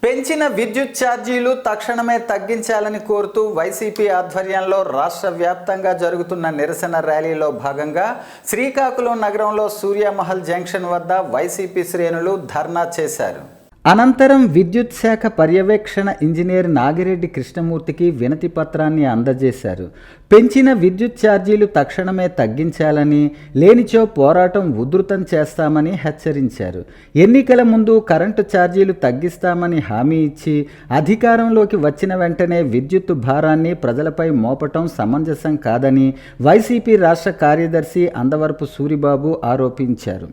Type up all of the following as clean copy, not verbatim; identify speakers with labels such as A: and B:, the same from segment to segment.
A: పెంచిన విద్యుత్ ఛార్జీలు తక్షణమే తగ్గించాలని కోరుతూ వైసీపీ ఆధ్వర్యంలో రాష్ట్ర వ్యాప్తంగా జరుగుతున్న నిరసన ర్యాలీలో భాగంగా శ్రీకాకుళం నగరంలో సూర్యమహల్ జంక్షన్ వద్ద వైసీపీ శ్రేణులు ధర్నా చేశారు. అనంతరం విద్యుత్ శాఖ పర్యవేక్షణ ఇంజనీర్ నాగిరెడ్డి కృష్ణమూర్తికి వినతి పత్రాన్ని అందజేశారు. పెంచిన విద్యుత్ ఛార్జీలు తక్షణమే తగ్గించాలని, లేనిచో పోరాటం ఉధృతం చేస్తామని హెచ్చరించారు. ఎన్నికల ముందు కరెంటు ఛార్జీలు తగ్గిస్తామని హామీ ఇచ్చి అధికారంలోకి వచ్చిన వెంటనే విద్యుత్ భారాన్ని ప్రజలపై మోపటం సమంజసం కాదని వైసీపీ రాష్ట్ర కార్యదర్శి అందవరపు సూరిబాబు ఆరోపించారు.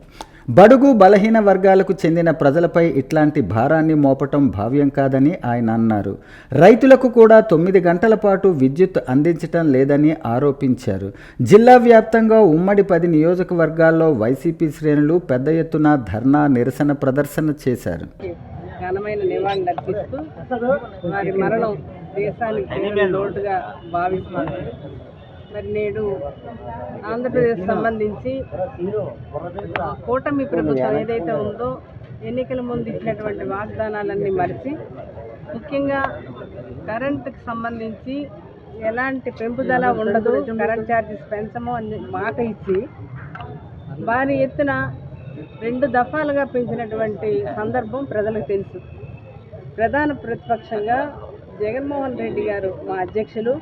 A: బడుగు బలహీన వర్గాలకు చెందిన ప్రజలపై ఇట్లాంటి భారాన్ని మోపటం భావ్యం కాదని ఆయన అన్నారు. రైతులకు కూడా 9 గంటల పాటు విద్యుత్ అందించటం లేదని ఆరోపించారు. జిల్లా వ్యాప్తంగా ఉమ్మడి 10 నియోజకవర్గాల్లో వైసీపీ శ్రేణులు పెద్ద ఎత్తున ధర్నా నిరసన ప్రదర్శన చేశారు.
B: ఘనమైన నివాళులర్పిస్తూ వారి మరణం దేశానికి లోటుగా భావిస్తున్నారు. మరి నేడు ఆంధ్రప్రదేశ్ సంబంధించి కూటమి ప్రభుత్వం ఏదైతే ఉందో ఎన్నికల ముందు ఇచ్చినటువంటి వాగ్దానాలన్నీ మరిచి, ముఖ్యంగా కరెంటుకు సంబంధించి ఎలాంటి పెంపుదల ఉండదు, కరెంట్ ఛార్జెస్ పెంచము అని మాట ఇచ్చి భారీ ఎత్తున 2 దఫాలుగా పెంచినటువంటి సందర్భం ప్రజలకు తెలుసు. ప్రధాన ప్రతిపక్షంగా జగన్మోహన్ రెడ్డి గారు, మా అధ్యక్షులు,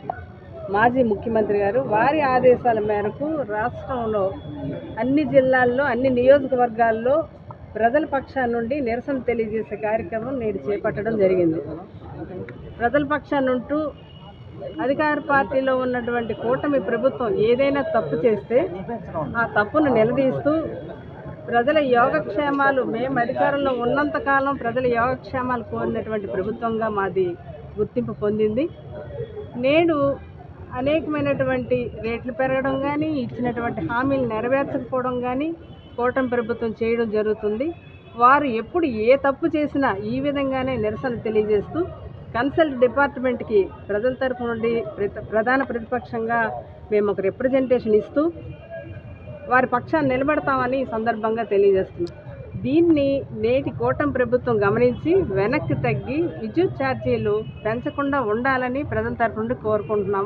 B: మాజీ ముఖ్యమంత్రి గారు, వారి ఆదేశాల మేరకు రాష్ట్రంలో అన్ని జిల్లాల్లో అన్ని నియోజకవర్గాల్లో ప్రజల పక్షాన నుండి నిరసన తెలియజేసే కార్యక్రమం నేడు చేపట్టడం జరిగింది. ప్రజల పక్షానుంటూ అధికార పార్టీలో ఉన్నటువంటి కూటమి ప్రభుత్వం ఏదైనా తప్పు చేస్తే ఆ తప్పును నిలదీస్తూ ప్రజల యోగక్షేమాలు, మేము అధికారంలో ఉన్నంతకాలం ప్రజల యోగక్షేమాలు కోరినటువంటి ప్రభుత్వంగా మాది గుర్తింపు పొందింది. నేడు అనేకమైనటువంటి రేట్లు పెరగడం కానీ, ఇచ్చినటువంటి హామీలు నెరవేర్చకపోవడం కానీ కూటమి ప్రభుత్వం చేయడం జరుగుతుంది. వారు ఎప్పుడు ఏ తప్పు చేసినా ఈ విధంగానే నిరసన తెలియజేస్తూ కన్సల్ట్ డిపార్ట్మెంట్కి ప్రజల తరఫు నుండి ప్రధాన ప్రతిపక్షంగా మేము ఒక రిప్రజెంటేషన్ ఇస్తూ వారి పక్షాన్ని నిలబడతామని ఈ సందర్భంగా తెలియజేస్తున్నాం. దీన్ని నేటి కూటమి ప్రభుత్వం గమనించి వెనక్కి తగ్గి విద్యుత్ ఛార్జీలు పెంచకుండా ఉండాలని ప్రజల తరఫు నుండి కోరుకుంటున్నాము.